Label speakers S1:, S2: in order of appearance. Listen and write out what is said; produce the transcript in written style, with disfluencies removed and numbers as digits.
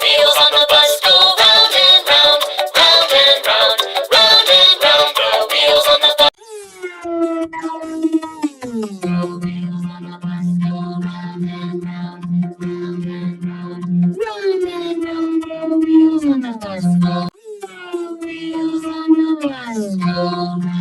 S1: wheels on the bus go round and round, round and round, round and round. The wheels on the bus. The wheels on the bus go round and round, round and round, round and round. The wheels on the bus go. The wheels on the bus go round.